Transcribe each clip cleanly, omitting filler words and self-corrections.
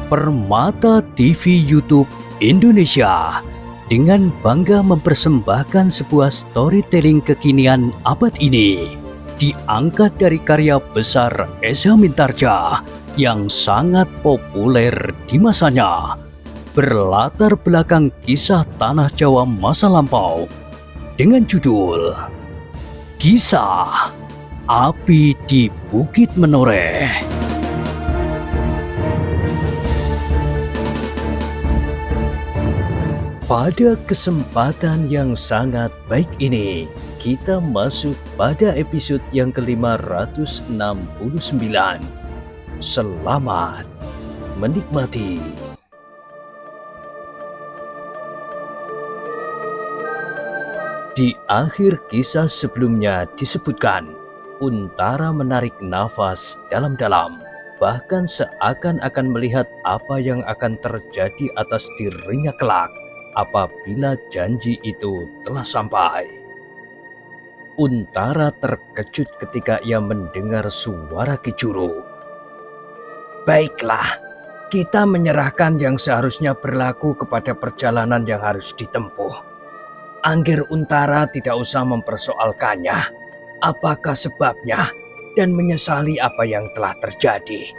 Permata TV YouTube Indonesia dengan bangga mempersembahkan sebuah storytelling kekinian abad ini, diangkat dari karya besar Esa Mintarja yang sangat populer di masanya, berlatar belakang kisah tanah Jawa masa lampau dengan judul Kisah Api di Bukit Menoreh. Pada kesempatan yang sangat baik ini, kita masuk pada episode yang ke-569. Selamat menikmati. Di akhir kisah sebelumnya disebutkan, Untara menarik nafas dalam-dalam, bahkan seakan-akan melihat apa yang akan terjadi atas dirinya kelak apabila janji itu telah sampai. Untara terkejut ketika ia mendengar suara Ki Juru. Baiklah, kita menyerahkan yang seharusnya berlaku kepada perjalanan yang harus ditempuh. Angger Untara tidak usah mempersoalkannya, apakah sebabnya, dan menyesali apa yang telah terjadi,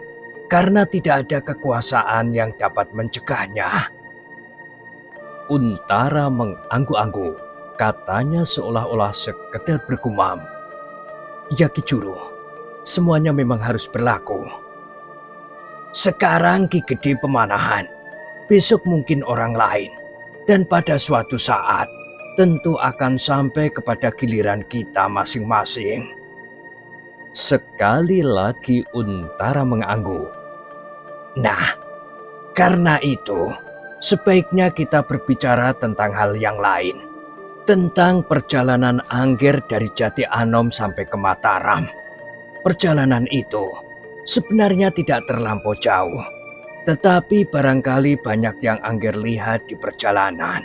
karena tidak ada kekuasaan yang dapat mencegahnya. Untara mengangguk-angguk, katanya seolah-olah sekedar bergumam. Ya Ki Juru, semuanya memang harus berlaku. Sekarang Ki Gede Pemanahan, besok mungkin orang lain, dan pada suatu saat tentu akan sampai kepada giliran kita masing-masing. Sekali lagi Untara mengangguk. Nah, karena itu sebaiknya kita berbicara tentang hal yang lain. Tentang perjalanan Angger dari Jati Anom sampai ke Mataram. Perjalanan itu sebenarnya tidak terlampau jauh, tetapi barangkali banyak yang Angger lihat di perjalanan.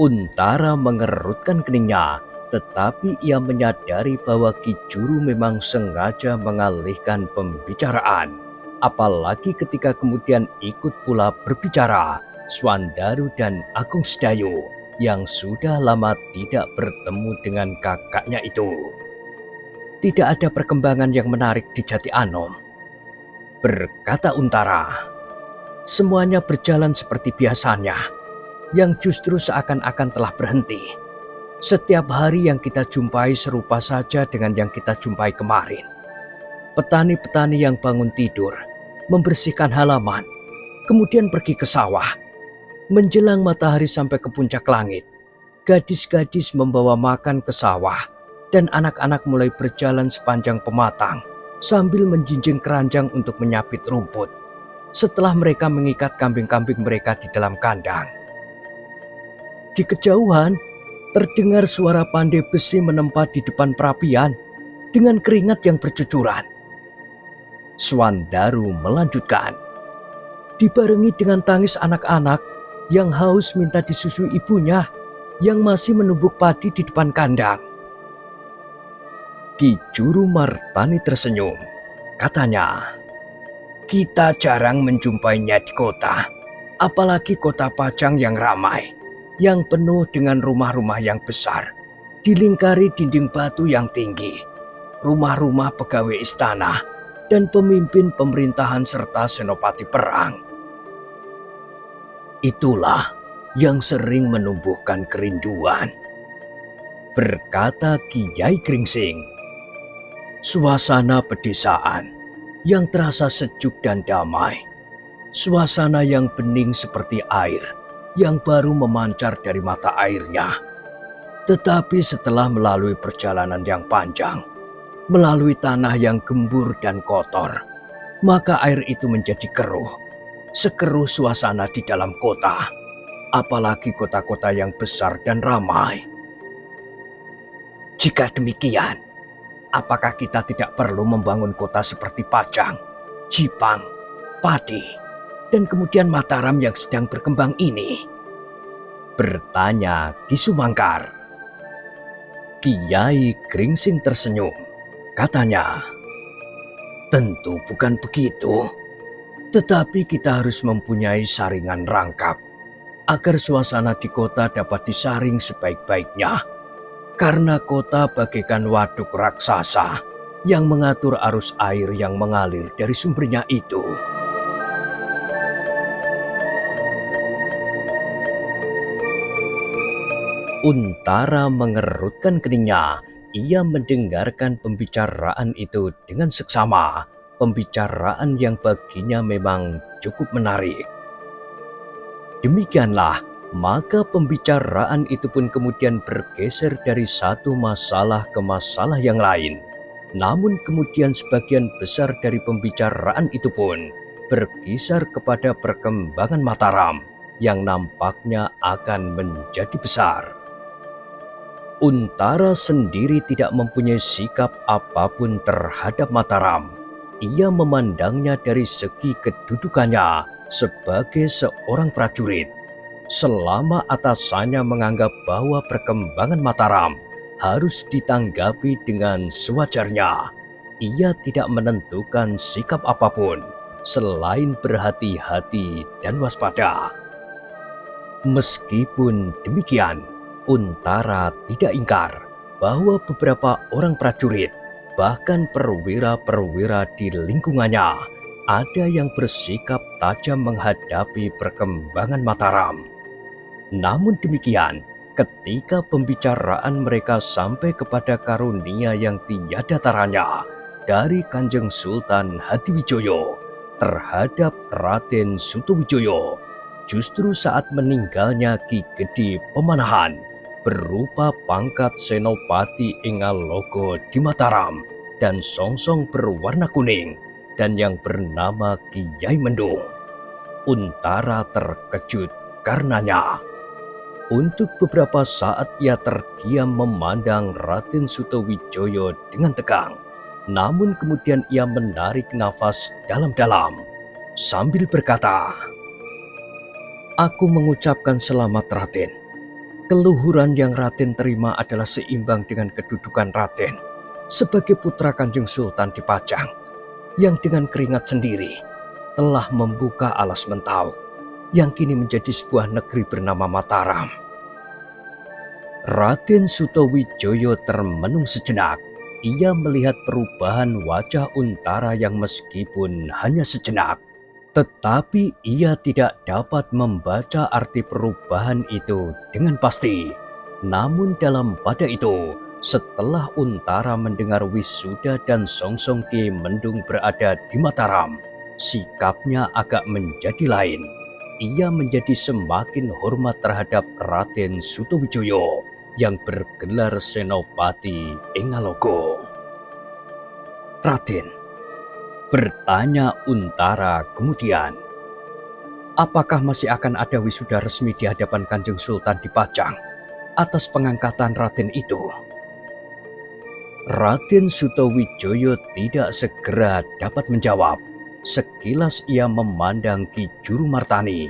Untara mengerutkan keningnya, tetapi ia menyadari bahwa Ki Juru memang sengaja mengalihkan pembicaraan. Apalagi ketika kemudian ikut pula berbicara Swandaru dan Agung Sedayu yang sudah lama tidak bertemu dengan kakaknya itu. Tidak ada perkembangan yang menarik di Jati Anom, berkata Untara. Semuanya berjalan seperti biasanya, yang justru seakan-akan telah berhenti. Setiap hari yang kita jumpai serupa saja dengan yang kita jumpai kemarin. Petani-petani yang bangun tidur, membersihkan halaman, kemudian pergi ke sawah. Menjelang matahari sampai ke puncak langit, gadis-gadis membawa makan ke sawah, dan anak-anak mulai berjalan sepanjang pematang sambil menjinjing keranjang untuk menyapit rumput, setelah mereka mengikat kambing-kambing mereka di dalam kandang. Di kejauhan, terdengar suara pandai besi menempa di depan perapian dengan keringat yang bercucuran. Swandaru melanjutkan, dibarengi dengan tangis anak-anak yang haus minta disusui ibunya yang masih menumbuk padi di depan kandang. Ki Juru Martani tersenyum, katanya, kita jarang menjumpainya di kota, apalagi kota Pajang yang ramai, yang penuh dengan rumah-rumah yang besar, dilingkari dinding batu yang tinggi, rumah-rumah pegawai istana, dan pemimpin pemerintahan serta senopati perang. Itulah yang sering menumbuhkan kerinduan, berkata Kiai Gringsing. Suasana pedesaan yang terasa sejuk dan damai, suasana yang bening seperti air yang baru memancar dari mata airnya. Tetapi setelah melalui perjalanan yang panjang, melalui tanah yang gembur dan kotor, maka air itu menjadi keruh, sekeruh suasana di dalam kota, apalagi kota-kota yang besar dan ramai. Jika demikian, apakah kita tidak perlu membangun kota seperti Pajang, Jipang, Padi, dan kemudian Mataram yang sedang berkembang ini? Bertanya Ki Sumangkar. Kiai Gringsing tersenyum. Katanya, tentu bukan begitu. Tetapi kita harus mempunyai saringan rangkap agar suasana di kota dapat disaring sebaik-baiknya. Karena kota bagaikan waduk raksasa yang mengatur arus air yang mengalir dari sumbernya itu. Untara mengerutkan keningnya. Ia mendengarkan pembicaraan itu dengan seksama. Pembicaraan yang baginya memang cukup menarik. Demikianlah, maka pembicaraan itu pun kemudian bergeser dari satu masalah ke masalah yang lain. Namun kemudian sebagian besar dari pembicaraan itu pun berkisar kepada perkembangan Mataram yang nampaknya akan menjadi besar. Untara sendiri tidak mempunyai sikap apapun terhadap Mataram. Ia memandangnya dari segi kedudukannya sebagai seorang prajurit. Selama atasannya menganggap bahwa perkembangan Mataram harus ditanggapi dengan sewajarnya, ia tidak menentukan sikap apapun selain berhati-hati dan waspada. Meskipun demikian, Untara tidak ingkar bahwa beberapa orang prajurit, bahkan perwira-perwira di lingkungannya, ada yang bersikap tajam menghadapi perkembangan Mataram. Namun demikian, ketika pembicaraan mereka sampai kepada karunia yang tiada taranya dari Kanjeng Sultan Hadiwijoyo terhadap Raden Sutowijoyo, justru saat meninggalnya Ki Gede Pemanahan berupa pangkat Senopati Engalogo di Mataram dan songsong berwarna kuning dan yang bernama Kiai Mendung, Untara terkejut karenanya. Untuk beberapa saat ia terdiam memandang Raden Sutowijoyo dengan tegang. Namun kemudian ia menarik nafas dalam-dalam sambil berkata, "Aku mengucapkan selamat Raden. Keluhuran yang Raden terima adalah seimbang dengan kedudukan Raden sebagai putra Kanjeng Sultan di Pajang yang dengan keringat sendiri telah membuka alas Mentau yang kini menjadi sebuah negeri bernama Mataram." Raden Sutowijoyo termenung sejenak. Ia melihat perubahan wajah Untara yang meskipun hanya sejenak, tetapi ia tidak dapat membaca arti perubahan itu dengan pasti. Namun dalam pada itu, setelah Untara mendengar wisuda dan songsong Kiai Mendung berada di Mataram, sikapnya agak menjadi lain. Ia menjadi semakin hormat terhadap Raden Sutowijoyo yang bergelar Senopati Engalogo. "Raden," bertanya Untara kemudian, "apakah masih akan ada wisuda resmi di hadapan Kanjeng Sultan di Pajang atas pengangkatan Raden itu?" Raden Sutowijoyo tidak segera dapat menjawab. Sekilas ia memandang Ki Juru Martani.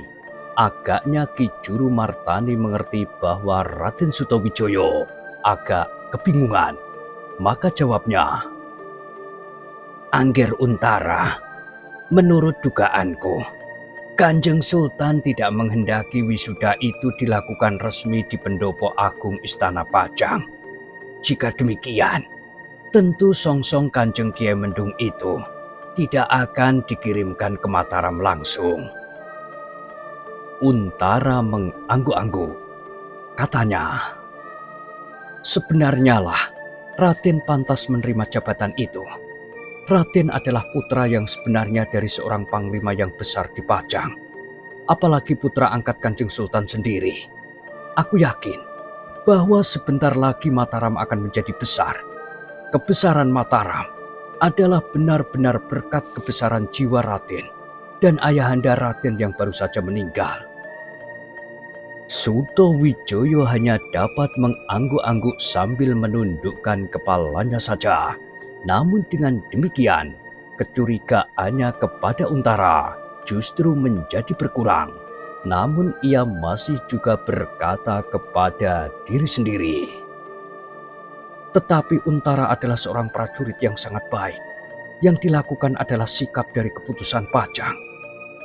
Agaknya Ki Juru Martani mengerti bahwa Raden Sutowijoyo agak kebingungan. Maka jawabnya, "Angger Untara, menurut dugaanku, Kanjeng Sultan tidak menghendaki wisuda itu dilakukan resmi di Pendopo Agung Istana Pajang. Jika demikian, tentu songsong Kanjeng Kiai Mendung itu tidak akan dikirimkan ke Mataram langsung." Untara mengangguk-angguk. Katanya, "Sebenarnya lah, Raden pantas menerima jabatan itu. Raden adalah putra yang sebenarnya dari seorang panglima yang besar di Pajang. Apalagi putra angkat Kanjeng Sultan sendiri. Aku yakin bahwa sebentar lagi Mataram akan menjadi besar. Kebesaran Mataram adalah benar-benar berkat kebesaran jiwa Raden dan ayahanda Raden yang baru saja meninggal." Sutowijoyo hanya dapat mengangguk-angguk sambil menundukkan kepalanya saja. Namun dengan demikian, kecurigaannya kepada Untara justru menjadi berkurang. Namun ia masih juga berkata kepada diri sendiri, "Tetapi Untara adalah seorang prajurit yang sangat baik. Yang dilakukan adalah sikap dari keputusan Pajang.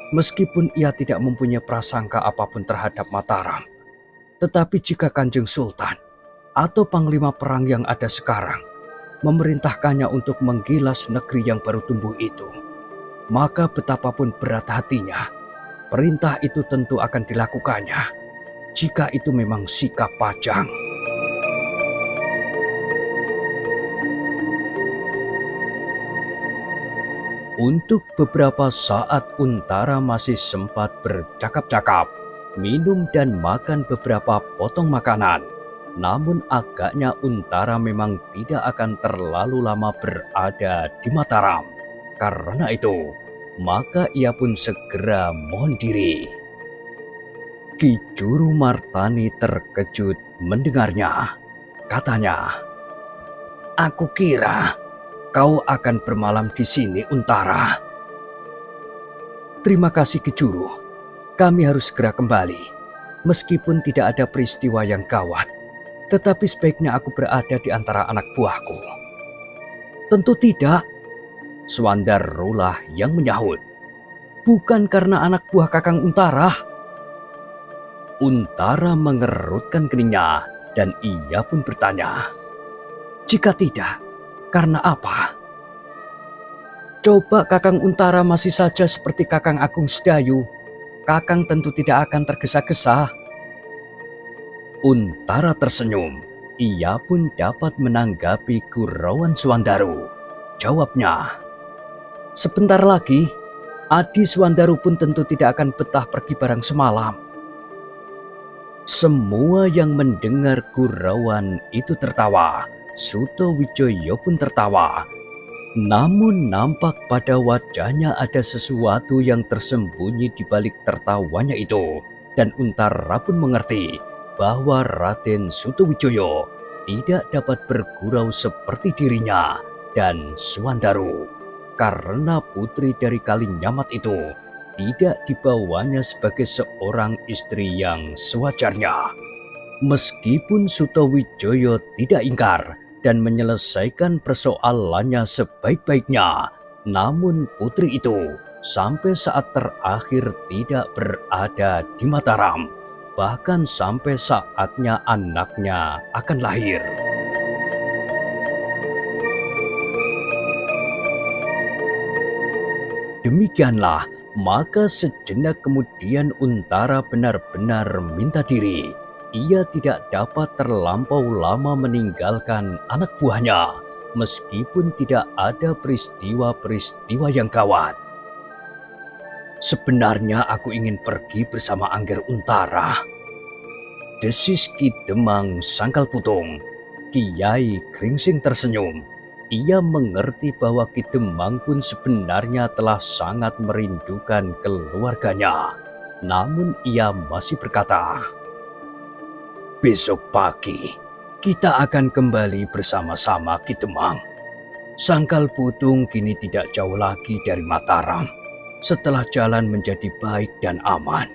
Meskipun ia tidak mempunyai prasangka apapun terhadap Mataram, tetapi jika Kanjeng Sultan atau Panglima Perang yang ada sekarang memerintahkannya untuk menggilas negeri yang baru tumbuh itu, maka betapapun berat hatinya, perintah itu tentu akan dilakukannya jika itu memang sikap Pajang. Untuk beberapa saat Untara masih sempat bercakap-cakap, minum dan makan beberapa potong makanan. Namun agaknya Untara memang tidak akan terlalu lama berada di Mataram. Karena itu, maka ia pun segera mohon diri. Ki Juru Martani terkejut mendengarnya. Katanya, "Aku kira kau akan bermalam di sini, Untara." "Terima kasih Ki Juru. Kami harus segera kembali. Meskipun tidak ada peristiwa yang gawat, tetapi sebaiknya aku berada di antara anak buahku." "Tentu tidak," Swandarola yang menyahut. "Bukan karena anak buah Kakang Untara." Untara mengerutkan keningnya dan ia pun bertanya, "Jika tidak, karena apa?" "Coba Kakang Untara masih saja seperti Kakang Agung Sedayu, Kakang tentu tidak akan tergesa-gesa." Untara tersenyum. Ia pun dapat menanggapi gurauan Swandaru. Jawabnya, "Sebentar lagi, Adi Swandaru pun tentu tidak akan betah pergi barang semalam." Semua yang mendengar gurauan itu tertawa. Suto Wijoyo pun tertawa. Namun nampak pada wajahnya ada sesuatu yang tersembunyi di balik tertawanya itu. Dan Untara pun mengerti bahwa Raden Sutowijoyo tidak dapat bergurau seperti dirinya dan Swandaru. Karena putri dari Kalinyamat itu tidak dibawanya sebagai seorang istri yang sewajarnya. Meskipun Sutowijoyo tidak ingkar dan menyelesaikan persoalannya sebaik-baiknya, namun putri itu sampai saat terakhir tidak berada di Mataram, bahkan sampai saatnya anaknya akan lahir. Demikianlah, maka sejenak kemudian Untara benar-benar minta diri. Ia tidak dapat terlampau lama meninggalkan anak buahnya, meskipun tidak ada peristiwa-peristiwa yang gawat. "Sebenarnya aku ingin pergi bersama Angger Untara," desis Ki Demang Sangkal Putung. Kiai Gringsing tersenyum. Ia mengerti bahwa Ki Demang pun sebenarnya telah sangat merindukan keluarganya. Namun ia masih berkata, "Besok pagi kita akan kembali bersama-sama Ki Demang. Sangkal Putung kini tidak jauh lagi dari Mataram setelah jalan menjadi baik dan aman."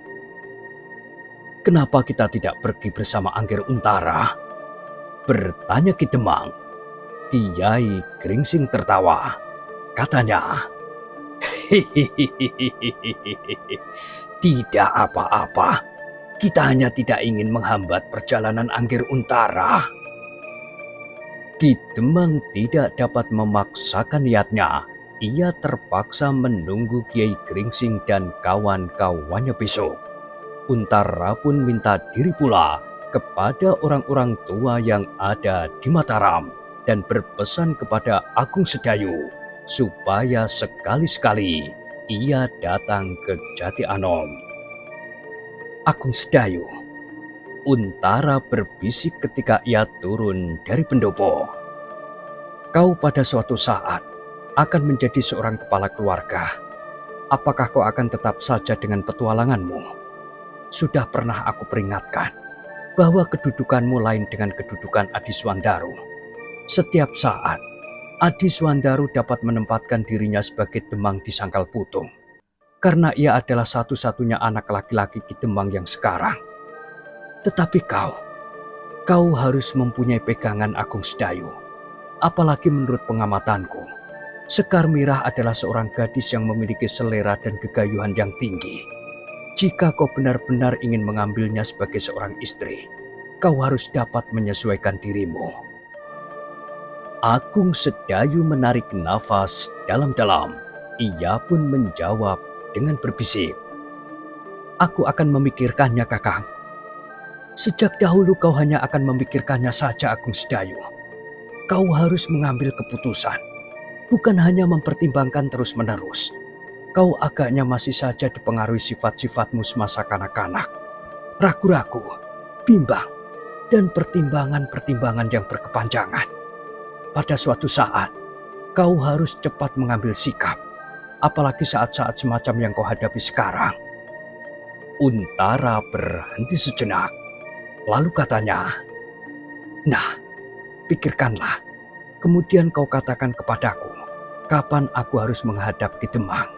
"Kenapa kita tidak pergi bersama Angger Untara?" bertanya Ki Demang. Kiai Gringsing tertawa. Katanya, "Tidak apa-apa. Kita hanya tidak ingin menghambat perjalanan Angger Untara." Ki Demang tidak dapat memaksakan niatnya. Ia terpaksa menunggu Kiai Gringsing dan kawan-kawannya besok. Untara pun minta diri pula kepada orang-orang tua yang ada di Mataram dan berpesan kepada Agung Sedayu supaya sekali-sekali ia datang ke Jati Anom. "Agung Sedayu," Untara berbisik ketika ia turun dari pendopo, "kau pada suatu saat akan menjadi seorang kepala keluarga. Apakah kau akan tetap saja dengan petualanganmu? Sudah pernah aku peringatkan bahwa kedudukanmu lain dengan kedudukan Adi Swandaru. Setiap saat, Adi Swandaru dapat menempatkan dirinya sebagai Demang di Sangkal Putung, karena ia adalah satu-satunya anak laki-laki Ki Demang yang sekarang. Tetapi kau harus mempunyai pegangan Agung Sedayu. Apalagi menurut pengamatanku, Sekar Mirah adalah seorang gadis yang memiliki selera dan kegayuhan yang tinggi. Jika kau benar-benar ingin mengambilnya sebagai seorang istri, kau harus dapat menyesuaikan dirimu." Agung Sedayu menarik nafas dalam-dalam. Ia pun menjawab dengan berbisik, "Aku akan memikirkannya, Kakang." "Sejak dahulu kau hanya akan memikirkannya saja, Agung Sedayu. Kau harus mengambil keputusan, bukan hanya mempertimbangkan terus-menerus. Kau agaknya masih saja dipengaruhi sifat-sifatmu semasa kanak-kanak. Ragu-ragu, bimbang, dan pertimbangan-pertimbangan yang berkepanjangan. Pada suatu saat, kau harus cepat mengambil sikap, apalagi saat-saat semacam yang kau hadapi sekarang." Untara berhenti sejenak, lalu katanya, "Nah, pikirkanlah, kemudian kau katakan kepadaku, kapan aku harus menghadap Ki Demang."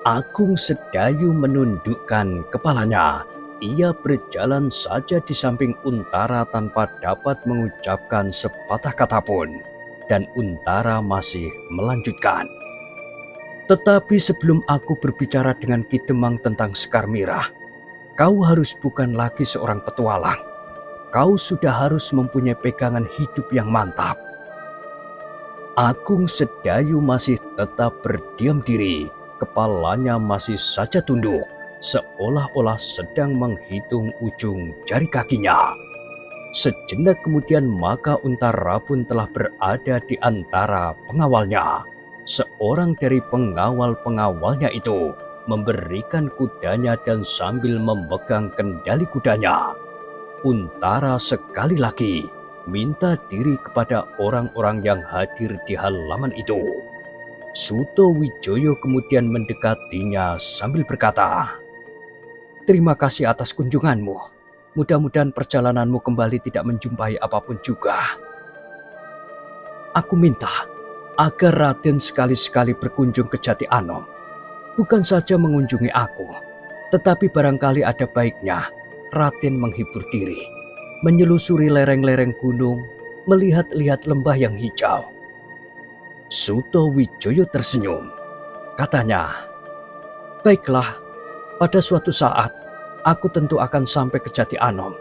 Agung Sedayu menundukkan kepalanya. Ia berjalan saja di samping Untara tanpa dapat mengucapkan sepatah kata pun. Dan Untara masih melanjutkan, "Tetapi sebelum aku berbicara dengan Ki Demang tentang Sekar Mirah, kau harus bukan lagi seorang petualang. Kau sudah harus mempunyai pegangan hidup yang mantap." Agung Sedayu masih tetap berdiam diri. Kepalanya masih saja tunduk, seolah-olah sedang menghitung ujung jari kakinya. Sejenak kemudian maka Untara pun telah berada di antara pengawalnya. Seorang dari pengawal-pengawalnya itu memberikan kudanya dan sambil memegang kendali kudanya, Untara sekali lagi minta diri kepada orang-orang yang hadir di halaman itu. Suto Wijoyo kemudian mendekatinya sambil berkata, "Terima kasih atas kunjunganmu. Mudah-mudahan perjalananmu kembali tidak menjumpai apapun juga. Aku minta agar Raden sekali-sekali berkunjung ke Jati Anom. Bukan saja mengunjungi aku, tetapi barangkali ada baiknya Raden menghibur diri, menyelusuri lereng-lereng gunung, melihat-lihat lembah yang hijau." Suto Wijoyo tersenyum. Katanya, "Baiklah, pada suatu saat aku tentu akan sampai ke Jati Anom.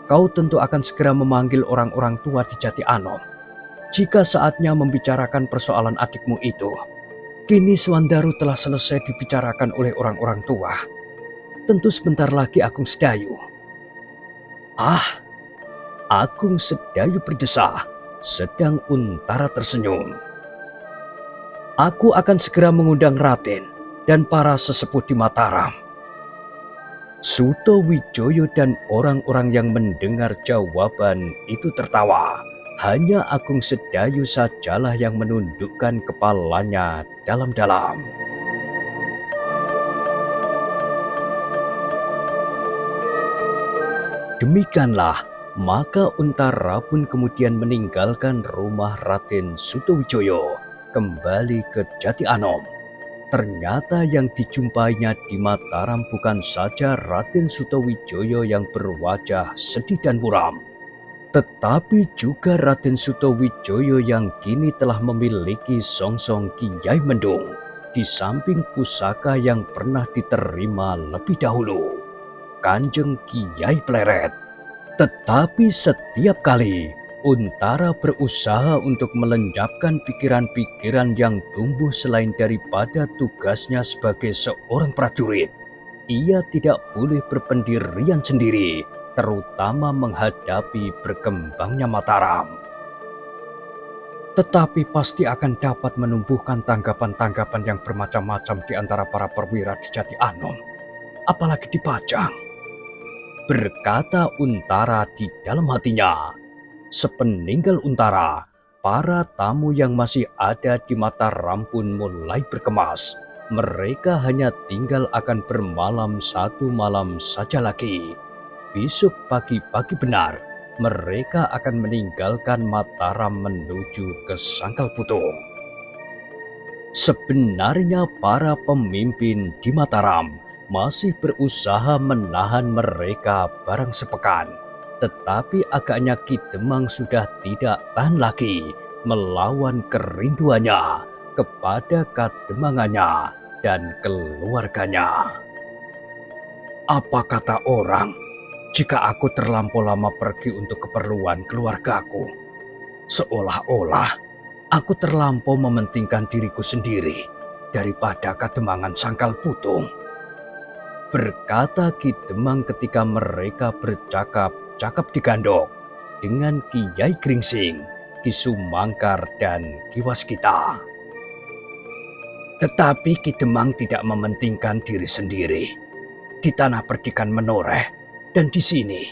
Kau tentu akan segera memanggil orang-orang tua di Jati Anom. Jika saatnya membicarakan persoalan adikmu itu, kini Swandaru telah selesai dibicarakan oleh orang-orang tua. Tentu sebentar lagi Agung Sedayu." "Ah," Agung Sedayu berdesah, sedang Untara tersenyum. "Aku akan segera mengundang Raden dan para sesepuh di Mataram." Suto Wijoyo dan orang-orang yang mendengar jawaban itu tertawa. Hanya Agung Sedayu sajalah yang menundukkan kepalanya dalam-dalam. Demikianlah, maka Untara pun kemudian meninggalkan rumah Raden Sutowijoyo, kembali ke Jati Anom. Ternyata yang dijumpainya di Mataram bukan saja Raden Sutowijoyo yang berwajah sedih dan muram, tetapi juga Raden Sutowijoyo yang kini telah memiliki songsong Kiai Mendung, di samping pusaka yang pernah diterima lebih dahulu, Kanjeng Kiai Pleret. Tetapi setiap kali Untara berusaha untuk melenyapkan pikiran-pikiran yang tumbuh selain daripada tugasnya sebagai seorang prajurit, ia tidak boleh berpendirian sendiri, terutama menghadapi berkembangnya Mataram. Tetapi pasti akan dapat menumbuhkan tanggapan-tanggapan yang bermacam-macam di antara para perwira di Jati Anom, apalagi di Pajang, berkata Untara di dalam hatinya. Sepeninggal Untara, para tamu yang masih ada di Mataram pun mulai berkemas. Mereka hanya tinggal akan bermalam satu malam saja lagi. Besok pagi-pagi benar, mereka akan meninggalkan Mataram menuju ke Sangkal Putung. Sebenarnya para pemimpin di Mataram masih berusaha menahan mereka barang sepekan. Tetapi agaknya Ki Demang sudah tidak tahan lagi. melawan kerinduannya kepada kademangannya dan keluarganya. Apa kata orang jika aku terlampau lama pergi untuk keperluan keluargaku? Seolah-olah aku terlampau mementingkan diriku sendiri daripada kademangan Sangkal Putung. Berkata Ki Demang ketika mereka bercakap-cakap di Gandok dengan Kiai Gringsing, Ki Sumangkar, dan Ki Waskita. Tetapi Ki Demang tidak mementingkan diri sendiri. Di tanah perdikan Menoreh dan di sini,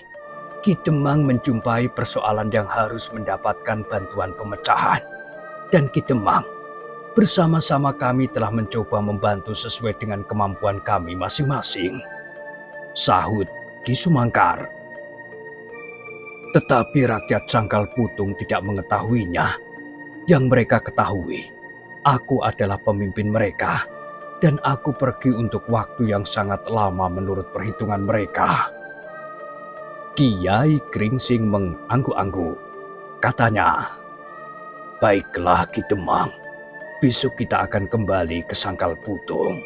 Ki Demang menjumpai persoalan yang harus mendapatkan bantuan pemecahan. Dan Ki Demang, bersama-sama kami telah mencoba membantu sesuai dengan kemampuan kami masing-masing, sahut Ki Sumangkar. Tetapi rakyat Sangkal Putung tidak mengetahuinya. Yang mereka ketahui, aku adalah pemimpin mereka, dan aku pergi untuk waktu yang sangat lama menurut perhitungan mereka. Kiai Gringsing mengangguk-angguk. Katanya, "Baiklah Ki Demang, besok kita akan kembali ke Sangkal Putung."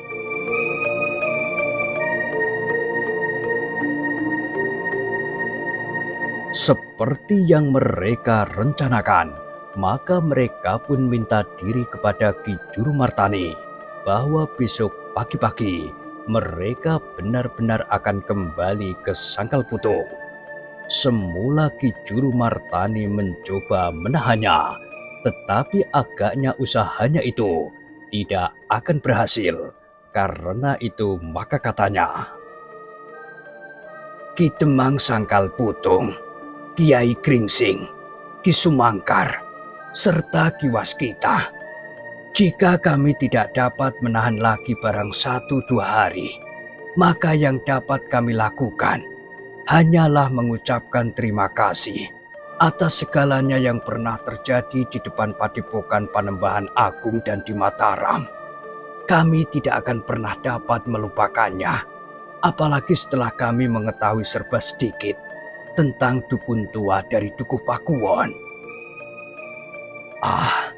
Seperti yang mereka rencanakan, maka mereka pun minta diri kepada Ki Juru Martani bahwa besok pagi-pagi mereka benar-benar akan kembali ke Sangkal Putung. Semula Ki Juru Martani mencoba menahannya, tetapi agaknya usahanya itu tidak akan berhasil. Karena itu maka katanya, "Ki Demang Sangkal Putung, Kiai Gringsing, Ki Sumangkar, serta Ki Waskita, jika kami tidak dapat menahan lagi barang 1-2 hari, maka yang dapat kami lakukan hanyalah mengucapkan terima kasih atas segalanya yang pernah terjadi di depan Padepokan Panembahan Agung dan di Mataram. Kami tidak akan pernah dapat melupakannya, apalagi setelah kami mengetahui serba sedikit tentang dukun tua dari Dukuh Pakuwon." Ah,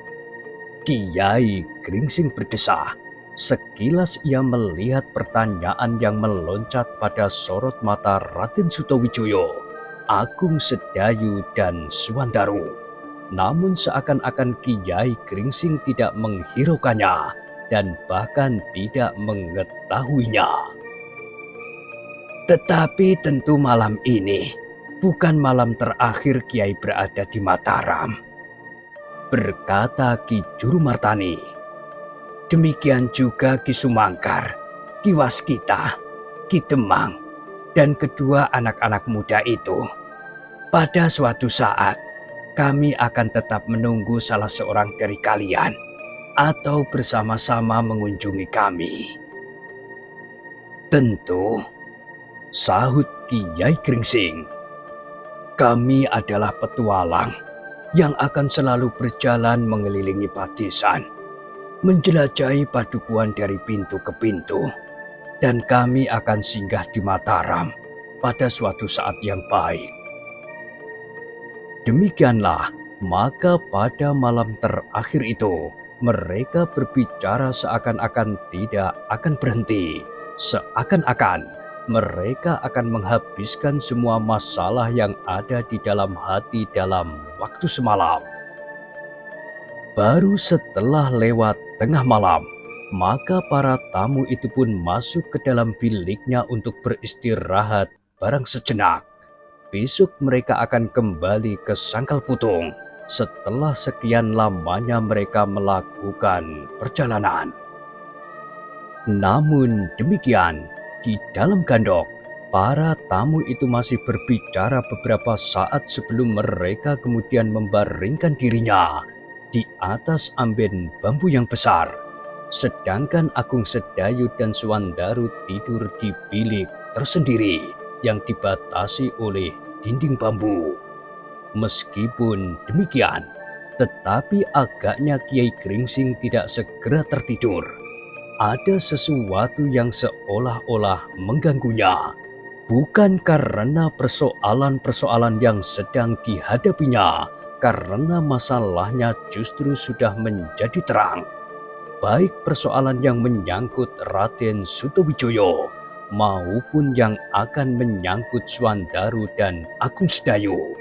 Kiai Gringsing berdesah. Sekilas ia melihat pertanyaan yang meloncat pada sorot mata Raden Sutawijoyo, Agung Sedayu, dan Suwandaru. Namun seakan-akan Kiai Gringsing tidak menghiraukannya dan bahkan tidak mengetahuinya. "Tetapi tentu malam ini bukan malam terakhir Kiai berada di Mataram," berkata Ki Juru Martani. "Demikian juga Ki Sumangkar, Ki Waskita, Ki Demang, dan kedua anak-anak muda itu. Pada suatu saat, kami akan tetap menunggu salah seorang dari kalian atau bersama-sama mengunjungi kami." "Tentu," sahut Kiai Gringsing. "Kami adalah petualang yang akan selalu berjalan mengelilingi padesan, menjelajahi padukuhan dari pintu ke pintu, dan kami akan singgah di Mataram pada suatu saat yang baik." Demikianlah, maka pada malam terakhir itu, mereka berbicara seakan-akan tidak akan berhenti, seakan-akan mereka akan menghabiskan semua masalah yang ada di dalam hati dalam waktu semalam. Baru setelah lewat tengah malam, maka para tamu itu pun masuk ke dalam biliknya untuk beristirahat barang sejenak. Besok mereka akan kembali ke Sangkal Putung setelah sekian lamanya mereka melakukan perjalanan. Namun demikian, di dalam Gandok, para tamu itu masih berbicara beberapa saat sebelum mereka kemudian membaringkan dirinya di atas amben bambu yang besar. Sedangkan Agung Sedayu dan Suwandaru tidur di bilik tersendiri yang dibatasi oleh dinding bambu. Meskipun demikian, tetapi agaknya Kiai Gringsing tidak segera tertidur. Ada sesuatu yang seolah-olah mengganggunya, bukan karena persoalan-persoalan yang sedang dihadapinya, karena masalahnya justru sudah menjadi terang. Baik persoalan yang menyangkut Raden Sutawijaya maupun yang akan menyangkut Swandaru dan Agung Sedayu.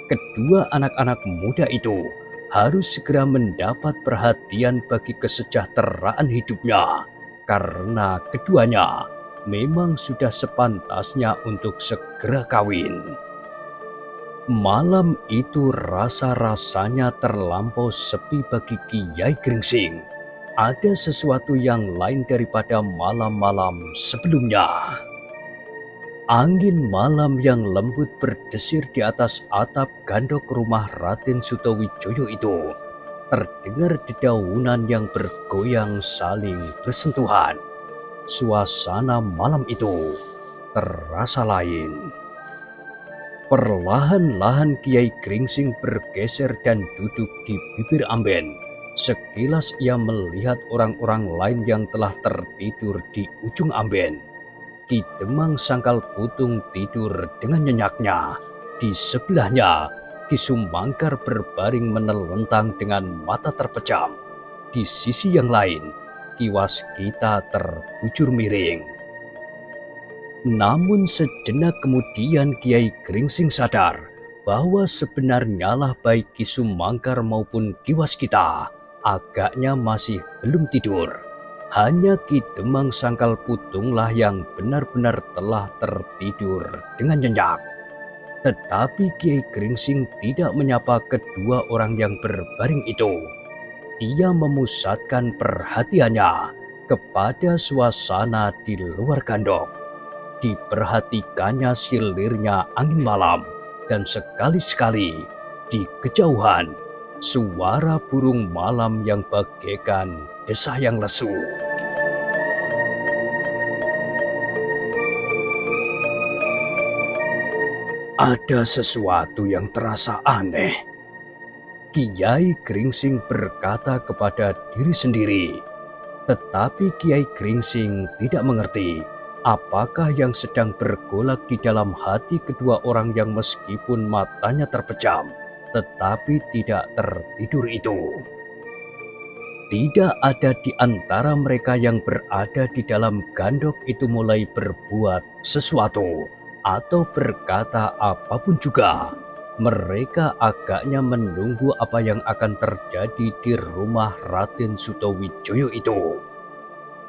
Kedua anak-anak muda itu harus segera mendapat perhatian bagi kesejahteraan hidupnya, karena keduanya memang sudah sepantasnya untuk segera kawin. Malam itu rasa-rasanya terlampau sepi bagi Kiai Gringsing. Ada sesuatu yang lain daripada malam-malam sebelumnya. Angin malam yang lembut berdesir di atas atap gandok rumah Raden Sutawijaya itu. Terdengar dedaunan yang bergoyang saling bersentuhan. Suasana malam itu terasa lain. Perlahan-lahan Kiai Gringsing bergeser dan duduk di bibir amben. Sekilas ia melihat orang-orang lain yang telah tertidur di ujung amben. Ki Demang Sangkal Putung tidur dengan nyenyaknya. Di sebelahnya, Ki Sumangkar berbaring menelentang dengan mata terpejam. Di sisi yang lain, Ki Waskita terbujur miring. Namun sejenak kemudian Kiai Gringsing sadar bahwa sebenarnya lah baik Ki Sumangkar maupun Ki Waskita agaknya masih belum tidur. Hanya Ki Demang Sangkal Putunglah yang benar-benar telah tertidur dengan nyenyak. Tetapi Kiai Gringsing tidak menyapa kedua orang yang berbaring itu. Ia memusatkan perhatiannya kepada suasana di luar gandok. Diperhatikannya silirnya angin malam, dan sekali-sekali di kejauhan suara burung malam yang bagaikan desah yang lesu. Ada sesuatu yang terasa aneh. Kiai Gringsing berkata kepada diri sendiri. Tetapi Kiai Gringsing tidak mengerti apakah yang sedang bergolak di dalam hati kedua orang yang meskipun matanya terpejam, tetapi tidak tertidur itu. Tidak ada di antara mereka yang berada di dalam gandok itu mulai berbuat sesuatu atau berkata apapun juga. Mereka agaknya menunggu apa yang akan terjadi di rumah Raden Sutawijaya itu.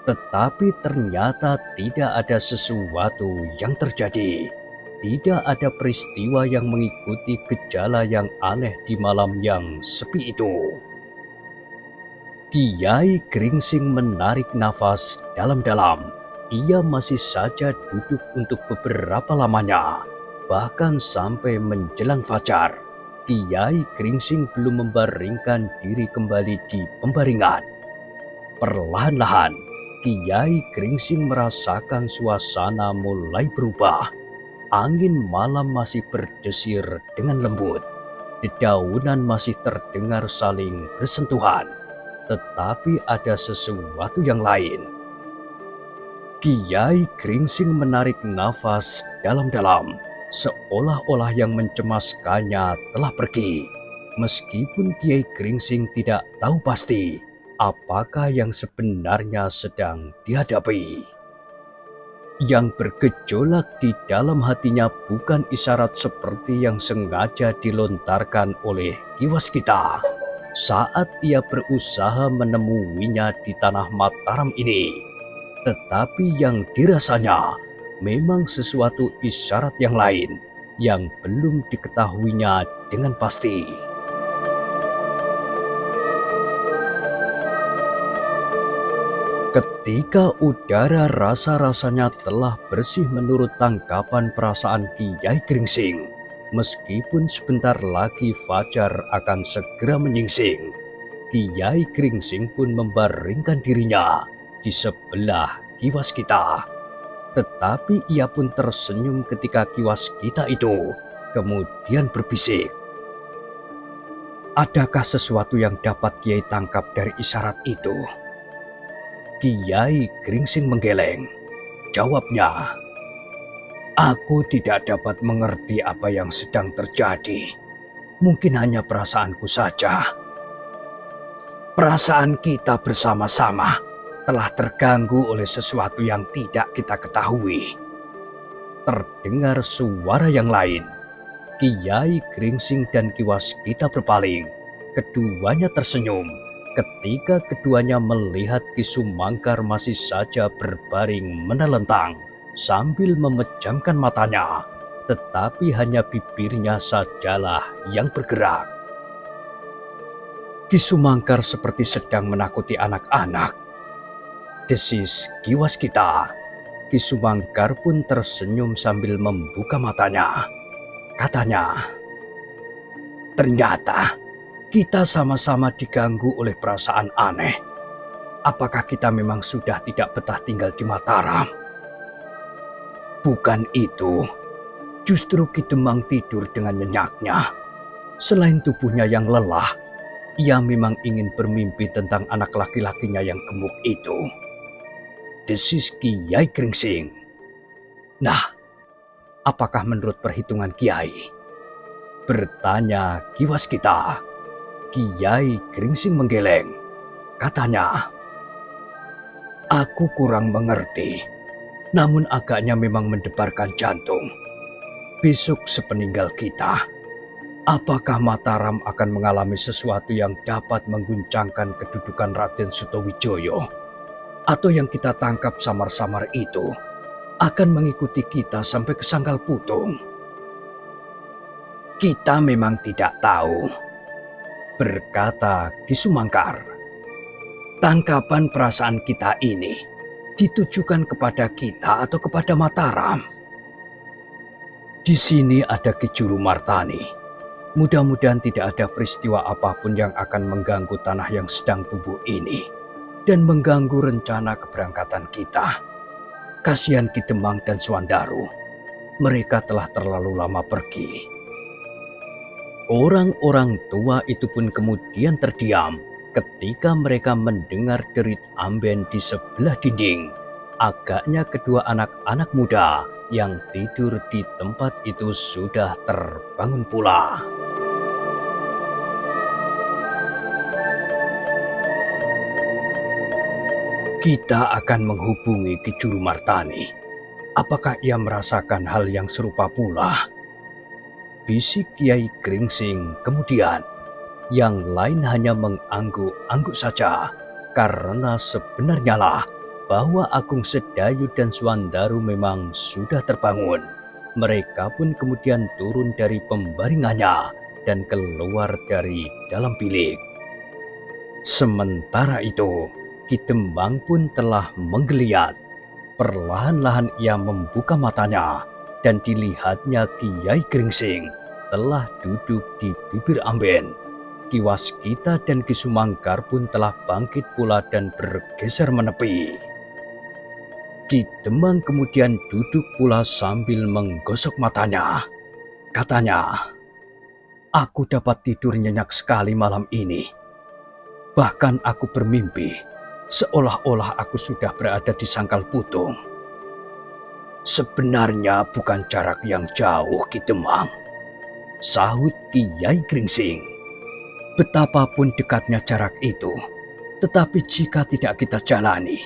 Tetapi ternyata tidak ada sesuatu yang terjadi. Tidak ada peristiwa yang mengikuti gejala yang aneh di malam yang sepi itu. Kiai Gringsing menarik nafas dalam-dalam. Ia masih saja duduk untuk beberapa lamanya, bahkan sampai menjelang fajar. Kiai Gringsing belum membaringkan diri kembali di pembaringan. Perlahan-lahan, Kiai Gringsing merasakan suasana mulai berubah. Angin malam masih berdesir dengan lembut. Dedaunan masih terdengar saling bersentuhan. Tetapi ada sesuatu yang lain. Kiai Gringsing menarik nafas dalam-dalam, seolah-olah yang mencemaskannya telah pergi. Meskipun Kiai Gringsing tidak tahu pasti apakah yang sebenarnya sedang dihadapi. Yang bergejolak di dalam hatinya bukan isyarat seperti yang sengaja dilontarkan oleh Ki Waskita saat ia berusaha menemuinya di tanah Mataram ini. Tetapi yang dirasanya memang sesuatu isyarat yang lain yang belum diketahuinya dengan pasti. Ketika udara rasa-rasanya telah bersih menurut tangkapan perasaan Kiai Gringsing, meskipun sebentar lagi fajar akan segera menyingsing, Kiai Gringsing pun membaringkan dirinya di sebelah Ki Waskita. Tetapi ia pun tersenyum ketika Ki Waskita itu kemudian berbisik. Adakah sesuatu yang dapat Kiai tangkap dari isyarat itu? Kiai Gringsing menggeleng. Jawabnya, aku tidak dapat mengerti apa yang sedang terjadi. Mungkin hanya perasaanku saja. Perasaan kita bersama-sama telah terganggu oleh sesuatu yang tidak kita ketahui. Terdengar suara yang lain. Kiai Gringsing dan Ki Waskita berpaling. Keduanya tersenyum ketika keduanya melihat Ki Sumangkar masih saja berbaring menelentang sambil memejamkan matanya, tetapi hanya bibirnya sajalah yang bergerak. Ki Sumangkar seperti sedang menakuti anak-anak, desis Ki Waskita. Ki Sumangkar pun tersenyum sambil membuka matanya. Katanya, ternyata kita sama-sama diganggu oleh perasaan aneh. Apakah kita memang sudah tidak betah tinggal di Mataram? Bukan itu, justru Ki Demang tidur dengan nyenyaknya. Selain tubuhnya yang lelah, ia memang ingin bermimpi tentang anak laki-lakinya yang gemuk itu. Desis Kiai Gringsing. Nah, apakah menurut perhitungan Kiai? Bertanya Ki Waskita. Kiai Gringsing menggeleng. Katanya, aku kurang mengerti, namun agaknya memang mendebarkan jantung. Besok sepeninggal kita, apakah Mataram akan mengalami sesuatu yang dapat mengguncangkan kedudukan Raden Sutawijaya? Atau yang kita tangkap samar-samar itu akan mengikuti kita sampai ke Sangkal Putung? Kita memang tidak tahu, berkata Ki Sumangkar. Tangkapan perasaan kita ini ditujukan kepada kita atau kepada Mataram? Di sini ada Ki Juru Martani. Mudah-mudahan tidak ada peristiwa apapun yang akan mengganggu tanah yang sedang tumbuh ini dan mengganggu rencana keberangkatan kita. Kasihan Ki Demang dan Swandaru. Mereka telah terlalu lama pergi. Orang-orang tua itu pun kemudian terdiam ketika mereka mendengar derit amben di sebelah dinding. Agaknya kedua anak-anak muda yang tidur di tempat itu sudah terbangun pula. Kita akan menghubungi Ki Juru Martani. Apakah ia merasakan hal yang serupa pula? Bisik Kiai Gringsing kemudian. Yang lain hanya mengangguk-angguk saja, karena sebenarnya lah bahwa Agung Sedayu dan Swandaru memang sudah terbangun. Mereka pun kemudian turun dari pembaringannya dan keluar dari dalam bilik. Sementara itu, Ki Demang pun telah menggeliat. Perlahan-lahan ia membuka matanya dan dilihatnya Kiai Gringsing telah duduk di bibir amben. Ki Waskita dan Ki Sumangkar pun telah bangkit pula dan bergeser menepi. Ki Demang kemudian duduk pula sambil menggosok matanya. Katanya, aku dapat tidur nyenyak sekali malam ini. Bahkan aku bermimpi seolah-olah aku sudah berada di Sangkal Putung. Sebenarnya bukan jarak yang jauh, Ki Demang, sahut Kiai Gringsing. Betapapun dekatnya jarak itu, tetapi jika tidak kita jalani,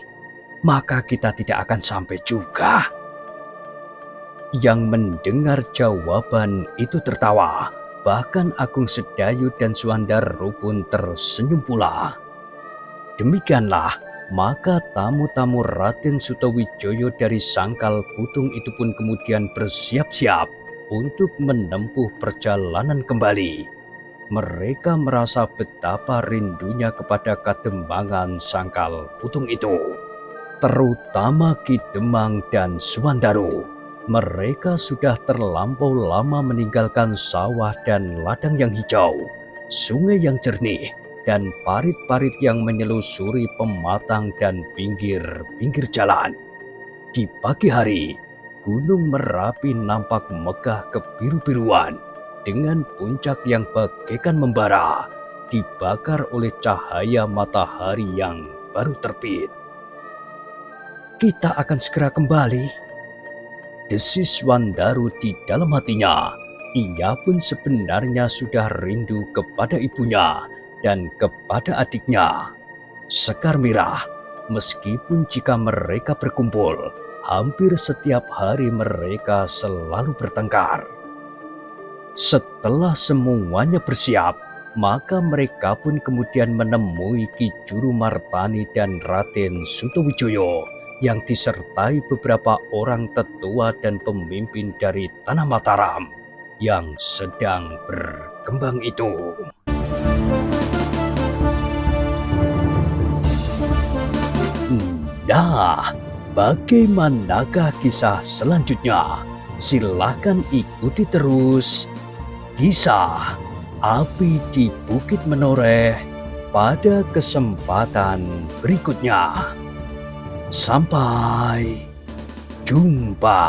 maka kita tidak akan sampai juga. Yang mendengar jawaban itu tertawa, bahkan Agung Sedayu dan Swandaru pun tersenyum pula. Demikianlah, maka tamu-tamu Raden Sutawijaya dari Sangkal Putung itu pun kemudian bersiap-siap untuk menempuh perjalanan kembali. Mereka merasa betapa rindunya kepada kadembangan Sangkal Putung itu. Terutama Ki Demang dan Swandaru. Mereka sudah terlampau lama meninggalkan sawah dan ladang yang hijau, sungai yang jernih, dan parit-parit yang menyelusuri pematang dan pinggir-pinggir jalan. Di pagi hari, Gunung Merapi nampak megah kebiru-biruan dengan puncak yang bagaikan membara, dibakar oleh cahaya matahari yang baru terbit. Kita akan segera kembali, desis Swandaru di dalam hatinya Ia pun sebenarnya sudah rindu kepada ibunya dan kepada adiknya, Sekar Mirah. Meskipun jika mereka berkumpul, hampir setiap hari mereka selalu bertengkar. Setelah semuanya bersiap, maka mereka pun kemudian menemui Ki Juru Martani dan Raden Sutawijoyo yang disertai beberapa orang tetua dan pemimpin dari Tanah Mataram yang sedang berkembang itu. Nah, bagaimanakah kisah selanjutnya? Silakan ikuti terus kisah Api di Bukit Menoreh pada kesempatan berikutnya. Sampai jumpa.